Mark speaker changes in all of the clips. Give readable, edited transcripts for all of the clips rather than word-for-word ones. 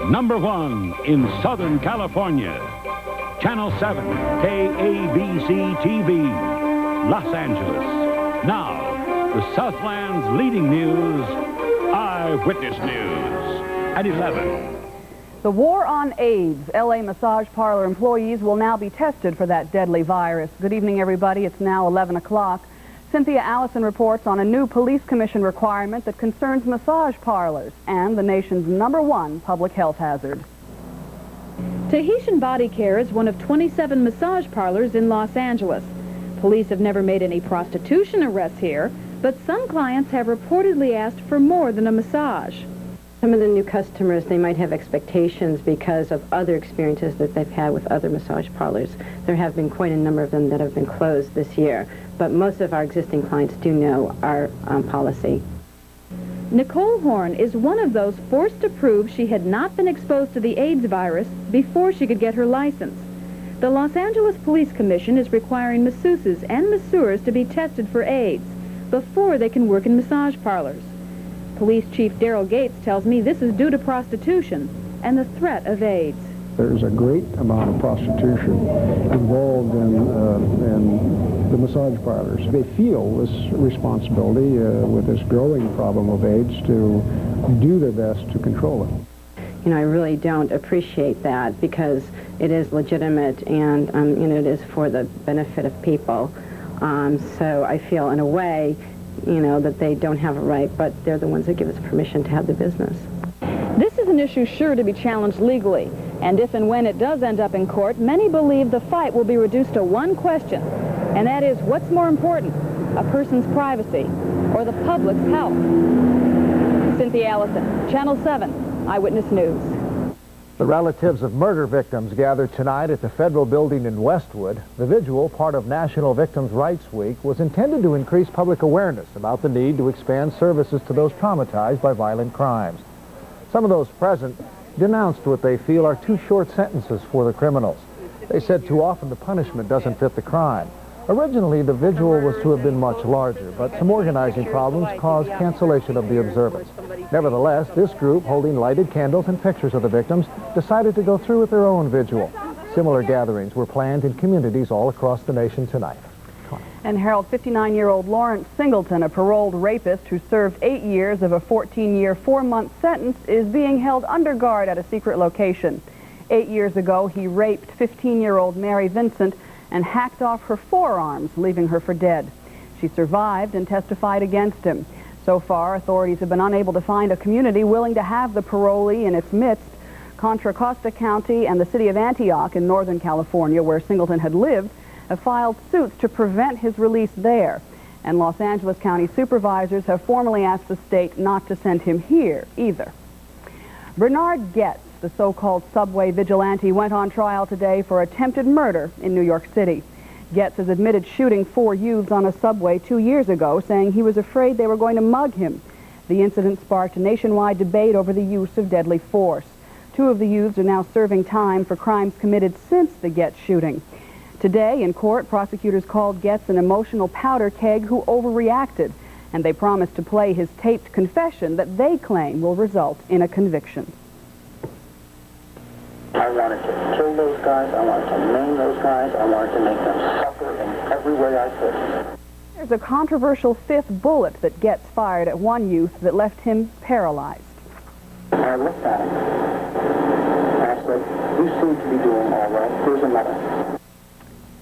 Speaker 1: #1 in Southern California. Channel 7, KABC TV, Los Angeles. Now, the Southland's leading news, Eyewitness News, at 11.
Speaker 2: The war on AIDS. L.A. massage parlor employees will now be tested for that deadly virus. Good evening, everybody. It's now 11 o'clock. Cynthia Allison reports on a new police commission requirement that concerns massage parlors and the nation's #1 public health hazard.
Speaker 3: Tahitian Body Care is one of 27 massage parlors in Los Angeles. Police have never made any prostitution arrests here, but some clients have reportedly asked for more than a massage.
Speaker 4: Some of the new customers, they might have expectations because of other experiences that they've had with other massage parlors. There have been quite a number of them that have been closed this year, but most of our existing clients do know our policy.
Speaker 3: Nicole Horn is one of those forced to prove she had not been exposed to the AIDS virus before she could get her license. The Los Angeles Police Commission is requiring masseuses and masseurs to be tested for AIDS before they can work in massage parlors. Police Chief Daryl Gates tells me this is due to prostitution and the threat of AIDS.
Speaker 5: There's a great amount of prostitution involved in the massage parlors. They feel this responsibility with this growing problem of AIDS to do their best to control it.
Speaker 4: You know, I really don't appreciate that because it is legitimate and, you know, it is for the benefit of people. So I feel in a way, you know, that they don't have a right, but they're the ones that give us permission to have the business.
Speaker 3: This is an issue sure to be challenged legally, and if and when it does end up in court, many believe the fight will be reduced to one question, and that is, what's more important, a person's privacy or the public's health? Cynthia Allison, Channel 7, Eyewitness News.
Speaker 6: The relatives of murder victims gathered tonight at the federal building in Westwood. The vigil, part of National Victims' Rights Week, was intended to increase public awareness about the need to expand services to those traumatized by violent crimes. Some of those present denounced what they feel are too short sentences for the criminals. They said too often the punishment doesn't fit the crime. Originally, the vigil was to have been much larger, but some organizing problems caused cancellation of the observance. Nevertheless, this group, holding lighted candles and pictures of the victims, decided to go through with their own vigil. Similar gatherings were planned in communities all across the nation tonight.
Speaker 2: And Harold, 59-year-old Lawrence Singleton, a paroled rapist who served 8 years of a 14-year, 4-month sentence, is being held under guard at a secret location. 8 years ago, he raped 15-year-old Mary Vincent and hacked off her forearms, leaving her for dead. She survived and testified against him. So far, authorities have been unable to find a community willing to have the parolee in its midst. Contra Costa County and the city of Antioch in Northern California, where Singleton had lived, have filed suits to prevent his release there. And Los Angeles County supervisors have formally asked the state not to send him here either. Bernard Goetz, the so-called subway vigilante, went on trial today for attempted murder in New York City. Goetz has admitted shooting 4 youths on a subway 2 years ago, saying he was afraid they were going to mug him. The incident sparked a nationwide debate over the use of deadly force. 2 of the youths are now serving time for crimes committed since the Goetz shooting. Today, in court, prosecutors called Goetz an emotional powder keg who overreacted, and they promised to play his taped confession that they claim will result in a conviction.
Speaker 7: I wanted to kill those guys, I wanted to maim those guys, I wanted to make them suffer in every way I could.
Speaker 2: There's a controversial 5th bullet that Goetz fired at one youth that left him paralyzed.
Speaker 7: I looked at him, and I said, you seem to be doing all right, here's another.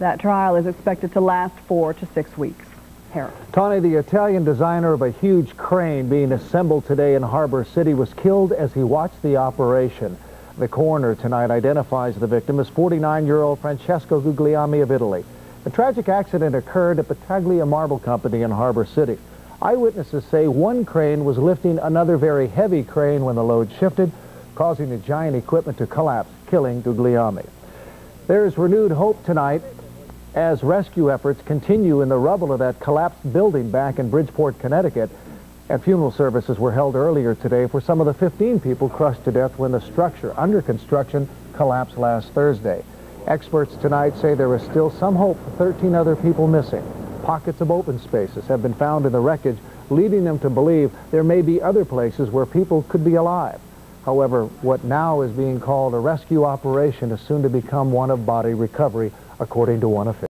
Speaker 2: That trial is expected to last 4 to 6 weeks. Harold.
Speaker 6: Tony, the Italian designer of a huge crane being assembled today in Harbor City, was killed as he watched the operation. The coroner tonight identifies the victim as 49-year-old Francesco Guglielmi of Italy. The tragic accident occurred at Battaglia Marble Company in Harbor City. Eyewitnesses say one crane was lifting another very heavy crane when the load shifted, causing the giant equipment to collapse, killing Guglielmi. There is renewed hope tonight as rescue efforts continue in the rubble of that collapsed building back in Bridgeport, Connecticut. And funeral services were held earlier today for some of the 15 people crushed to death when the structure under construction collapsed last Thursday. Experts tonight say there is still some hope for 13 other people missing. Pockets of open spaces have been found in the wreckage, leading them to believe there may be other places where people could be alive. However, what now is being called a rescue operation is soon to become one of body recovery, according to one official.